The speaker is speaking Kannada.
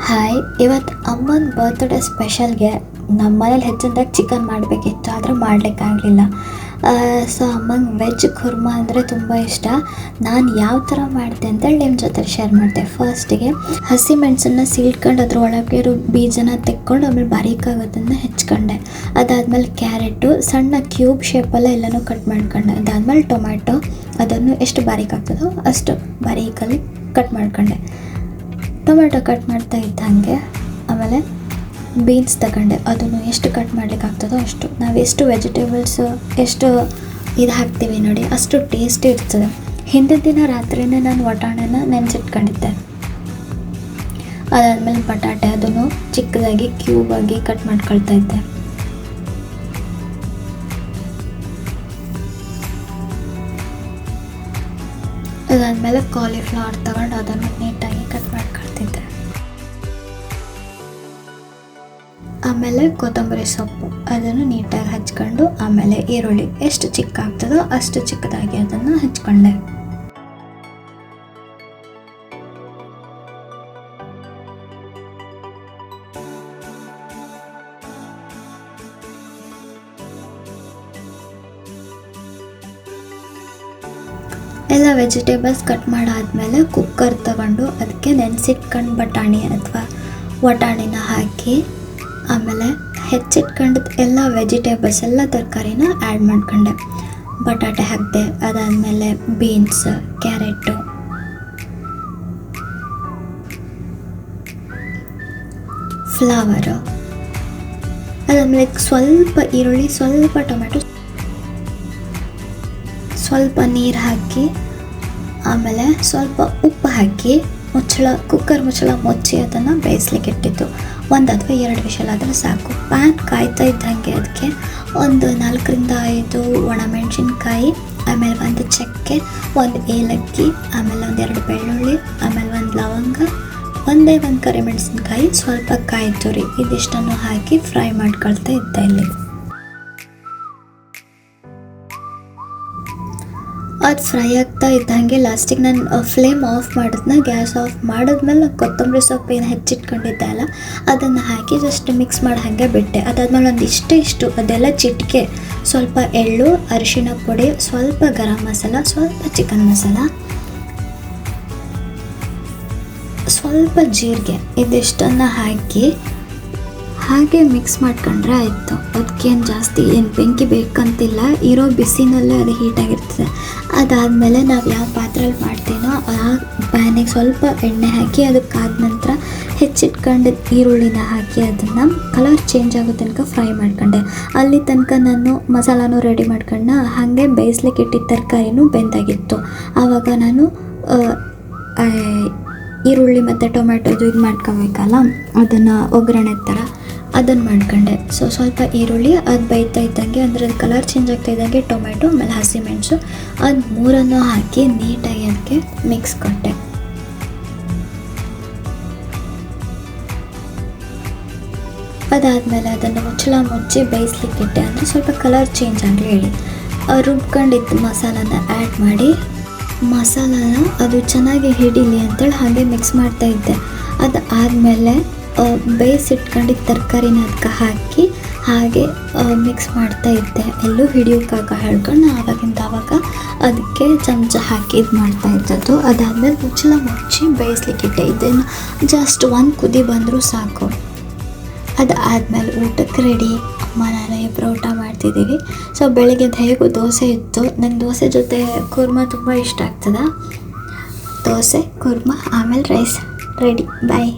ಹಾಯ್, ಇವತ್ತು ಅಮ್ಮನ ಬರ್ತ್ಡೇ ಸ್ಪೆಷಲ್ಗೆ ನಮ್ಮ ಮನೇಲಿ ಹೆಚ್ಚಿನದಾಗಿ ಚಿಕನ್ ಮಾಡಬೇಕಿತ್ತು, ಆದರೆ ಮಾಡಲಿಕ್ಕಾಗಲಿಲ್ಲ. ಸೊ ಅಮ್ಮಂಗೆ ವೆಜ್ ಕುರ್ಮಾ ಅಂದರೆ ತುಂಬ ಇಷ್ಟ. ನಾನು ಯಾವ ಥರ ಮಾಡಿದೆ ಅಂತೇಳಿ ನಿಮ್ಮ ಜೊತೆ ಶೇರ್ ಮಾಡಿದೆ. ಫಸ್ಟಿಗೆ ಹಸಿಮೆಣಸನ್ನು ಸೀಳ್ಕೊಂಡು ಅದ್ರ ಒಳಗೆ ಇರೋ ಬೀಜನ ತೆಕ್ಕೊಂಡು ಆಮೇಲೆ ಬಾರೀಕಾಗೋದನ್ನು ಹೆಚ್ಕೊಂಡೆ. ಅದಾದಮೇಲೆ ಕ್ಯಾರೆಟು ಸಣ್ಣ ಕ್ಯೂಬ್ ಶೇಪಲ್ಲೇ ಎಲ್ಲನೂ ಕಟ್ ಮಾಡ್ಕೊಂಡೆ. ಅದಾದಮೇಲೆ ಟೊಮ್ಯಾಟೊ, ಅದನ್ನು ಎಷ್ಟು ಬಾರೀಕಾಗ್ತದೋ ಅಷ್ಟು ಬಾರೀಕಲ್ಲಿ ಕಟ್ ಮಾಡ್ಕೊಂಡೆ. ಟೊಮೆಟೊ ಕಟ್ ಮಾಡ್ತಾ ಇದ್ದಂಗೆ ಆಮೇಲೆ ಬೀನ್ಸ್ ತಗೊಂಡೆ, ಅದನ್ನು ಎಷ್ಟು ಕಟ್ ಮಾಡ್ಲಿಕ್ಕೆ ಆಗ್ತದೋ ಅಷ್ಟು. ನಾವು ಎಷ್ಟು ವೆಜಿಟೇಬಲ್ಸು ಎಷ್ಟು ಇದು ಹಾಕ್ತೀವಿ ನೋಡಿ, ಅಷ್ಟು ಟೇಸ್ಟಿ ಇರ್ತದೆ. ಹಿಂದಿನ ದಿನ ರಾತ್ರಿನೇ ನಾನು ವಟಾಣೆನ ನೆನೆಸಿಟ್ಕೊಂಡಿದ್ದೆ. ಅದಾದಮೇಲೆ ಬಟಾಟೆ, ಅದನ್ನು ಚಿಕ್ಕದಾಗಿ ಕ್ಯೂಬಾಗಿ ಕಟ್ ಮಾಡ್ಕೊಳ್ತಾ ಇದ್ದೆ. ಅದಾದಮೇಲೆ ಕಾಲಿಫ್ಲವರ್ ತಗೊಂಡು ಅದನ್ನು ನೀಟಾಗಿ ಕಟ್ ಮಾಡ್ಕೊಳ್ತಿದ್ದೆ. ಆಮೇಲೆ ಕೊತ್ತಂಬರಿ ಸೊಪ್ಪು, ಅದನ್ನು ನೀಟಾಗಿ ಹಚ್ಕೊಂಡು ಆಮೇಲೆ ಈರುಳ್ಳಿ ಎಷ್ಟು ಚಿಕ್ಕ ಆಗ್ತದೋ ಅಷ್ಟು ಚಿಕ್ಕದಾಗಿ ಅದನ್ನು ಹಚ್ಕೊಂಡೆ. ಎಲ್ಲ ವೆಜಿಟೇಬಲ್ಸ್ ಕಟ್ ಮಾಡಾದ್ಮೇಲೆ ಕುಕ್ಕರ್ ತಗೊಂಡು ಅದಕ್ಕೆ ನೆನೆಸಿಟ್ಕೊಂಡು ಬಟಾಣಿ ಅಥವಾ ವಟಾಣಿನ ಹಾಕಿ ಆಮೇಲೆ ಹೆಚ್ಚಿಟ್ಕೊಂಡು ಎಲ್ಲ ವೆಜಿಟೇಬಲ್ಸ್ ಎಲ್ಲ ತರಕಾರಿನ ಆ್ಯಡ್ ಮಾಡ್ಕೊಂಡೆ. ಬಟಾಟೆ ಹಾಕಿದೆ, ಅದಾದಮೇಲೆ ಬೀನ್ಸ್, ಕ್ಯಾರೆಟು, ಫ್ಲವರು, ಅದಾದಮೇಲೆ ಸ್ವಲ್ಪ ಈರುಳ್ಳಿ, ಸ್ವಲ್ಪ ಟೊಮೆಟೊ, ಸ್ವಲ್ಪ ನೀರು ಹಾಕಿ ಆಮೇಲೆ ಸ್ವಲ್ಪ ಉಪ್ಪು ಹಾಕಿ ಕುಕ್ಕರ್ ಮುಚ್ಚಳ ಮುಚ್ಚಿ ಅದನ್ನು ಬೇಯಿಸ್ಲಿಕ್ಕೆ ಇಟ್ಟಿದ್ದು. 1 ಅಥವಾ 2 ವಿಷಲ್ ಆದರೆ ಸಾಕು. ಪ್ಯಾನ್ ಕಾಯ್ತಾ ಇದ್ದಂಗೆ ಅದಕ್ಕೆ ಒಂದು 4-5 ಒಣಮೆಣಸಿನ್ಕಾಯಿ, ಆಮೇಲೆ 1 ಚಕ್ಕೆ, 1 ಏಲಕ್ಕಿ, ಆಮೇಲೆ 1-2 ಬೆಳ್ಳುಳ್ಳಿ, ಆಮೇಲೆ 1 ಲವಂಗ, 1 ಕರಿಮೆಣಸಿನ್ಕಾಯಿ, ಸ್ವಲ್ಪ ಕಾಯಿ ತುರಿ, ಇದಿಷ್ಟನ್ನು ಹಾಕಿ ಫ್ರೈ ಮಾಡ್ಕೊಳ್ತಾ ಇದ್ದೆ. ಇಲ್ಲಿ ಅದು ಫ್ರೈ ಆಗ್ತಾ ಇದ್ದಂಗೆ ಲಾಸ್ಟಿಗೆ ನಾನು ಫ್ಲೇಮ್ ಆಫ್ ಮಾಡಿದ್ನ. ಗ್ಯಾಸ್ ಆಫ್ ಮಾಡಿದ್ಮೇಲೆ ನಾನು ಕೊತ್ತಂಬರಿ ಸೊಪ್ಪು ಏನು ಹೆಚ್ಚಿಟ್ಕೊಂಡಿದ್ದೆ ಅಲ್ಲ, ಅದನ್ನು ಹಾಕಿ ಜಸ್ಟ್ ಮಿಕ್ಸ್ ಮಾಡಿ ಹಾಗೆ ಬಿಟ್ಟೆ. ಅದಾದ್ಮೇಲೆ ಒಂದು ಇಷ್ಟು ಅದೆಲ್ಲ ಚಿಟಿಕೆ, ಸ್ವಲ್ಪ ಎಳ್ಳು, ಅರಿಶಿಣ ಪುಡಿ, ಸ್ವಲ್ಪ ಗರಂ ಮಸಾಲ, ಸ್ವಲ್ಪ ಚಿಕನ್ ಮಸಾಲ, ಸ್ವಲ್ಪ ಜೀರಿಗೆ, ಇದಿಷ್ಟನ್ನು ಹಾಕಿ ಹಾಗೆ ಮಿಕ್ಸ್ ಮಾಡ್ಕೊಂಡ್ರೆ ಆಯಿತು. ಅದಕ್ಕೇನು ಜಾಸ್ತಿ ಏನು ಬೆಂಕಿ ಬೇಕಂತಿಲ್ಲ, ಇರೋ ಬಿಸಿನಲ್ಲೇ ಅದು ಹೀಟಾಗಿರ್ತದೆ. ಅದಾದಮೇಲೆ ನಾವು ಯಾವ ಪಾತ್ರೆಯಲ್ಲಿ ಮಾಡ್ತೀನೋ ಆ ಪ್ಯಾನಿಗೆ ಸ್ವಲ್ಪ ಎಣ್ಣೆ ಹಾಕಿ ಅದಕ್ಕಾದ ನಂತರ ಹೆಚ್ಚಿಟ್ಕೊಂಡು ಈರುಳ್ಳಿನ ಹಾಕಿ ಅದನ್ನು ಕಲರ್ ಚೇಂಜ್ ಆಗೋ ತನಕ ಫ್ರೈ ಮಾಡ್ಕೊಂಡೆ. ಅಲ್ಲಿ ತನಕ ನಾನು ಮಸಾಲಾನು ರೆಡಿ ಮಾಡ್ಕೊಂಡು ಹಾಗೆ ಬೇಯಿಸ್ಲಿಕ್ಕೆ ಇಟ್ಟಿದ್ದ ತರಕಾರಿನೂ ಬೆಂದಾಗಿತ್ತು. ಆವಾಗ ನಾನು ಈರುಳ್ಳಿ ಮತ್ತು ಟೊಮ್ಯಾಟೊದು ಇದು ಮಾಡ್ಕೋಬೇಕಲ್ಲ, ಅದನ್ನು ಒಗ್ಗರಣೆ ಥರ ಅದನ್ನು ಮಾಡ್ಕೊಂಡೆ. ಸ್ವಲ್ಪ ಈರುಳ್ಳಿ ಅದು ಬೇಯ್ತಾ ಇದ್ದಂಗೆ, ಅಂದರೆ ಅದು ಕಲರ್ ಚೇಂಜ್ ಆಗ್ತಾ ಇದ್ದಂಗೆ ಟೊಮೆಟೊ ಆಮೇಲೆ ಹಸಿಮೆಣಸು, ಅದು ಮೂರನ್ನು ಹಾಕಿ ನೀಟಾಗಿ ಅದಕ್ಕೆ ಮಿಕ್ಸ್ ಕೊಟ್ಟೆ. ಅದಾದಮೇಲೆ ಅದನ್ನು ಮುಚ್ಚಳ ಮುಚ್ಚಿ ಬೇಯಿಸ್ಲಿಕ್ಕಿಟ್ಟೆ, ಅಂದರೆ ಸ್ವಲ್ಪ ಕಲರ್ ಚೇಂಜ್ ಆಗಲಿ ಹೇಳಿ. ರುಬ್ಕೊಂಡಿದ್ದು ಮಸಾಲಾನ ಆ್ಯಡ್ ಮಾಡಿ ಮಸಾಲಾನ ಅದು ಚೆನ್ನಾಗಿ ಹಿಡೀಲಿ ಅಂತೇಳಿ ಹಾಗೆ ಮಿಕ್ಸ್ ಮಾಡ್ತಾ ಇದ್ದೆ. ಅದು ಆದಮೇಲೆ ಬೇಯಿಸಿಟ್ಕೊಂಡಿದ್ದ ತರಕಾರಿನ ಅದಕ್ಕೆ ಹಾಕಿ ಹಾಗೆ ಮಿಕ್ಸ್ ಮಾಡ್ತಾ ಇದ್ದೆ. ಎಲ್ಲೂ ಹಿಡಿಯೋಕ್ಕಾಗ ಹೇಳ್ಕೊಂಡು ಆವಾಗ ಅದಕ್ಕೆ ಚಮಚ ಹಾಕಿ ಇದು ಮಾಡ್ತಾ ಇದ್ದದ್ದು. ಅದಾದಮೇಲೆ ಮುಚ್ಚಳ ಮುಚ್ಚಿ ಬೇಯಿಸ್ಲಿಕ್ಕಿಟ್ಟೆ. ಇದನ್ನು ಜಸ್ಟ್ 1 ಕುದಿ ಬಂದರೂ ಸಾಕು. ಅದಾದಮೇಲೆ ಊಟಕ್ಕೆ ರೆಡಿ. ಅಮ್ಮ ನಾನು ಇಬ್ಬರು ಊಟ ಮಾಡ್ತಿದ್ದೀವಿ. ಬೆಳಗ್ಗೆ ಹೇಗೂ ದೋಸೆ ಇತ್ತು, ನಂಗೆ ದೋಸೆ ಜೊತೆ ಕುರ್ಮಾ ತುಂಬ ಇಷ್ಟ ಆಗ್ತದೆ. ದೋಸೆ, ಕುರ್ಮಾ, ಆಮೇಲೆ ರೈಸ್ ರೆಡಿ. ಬಾಯ್.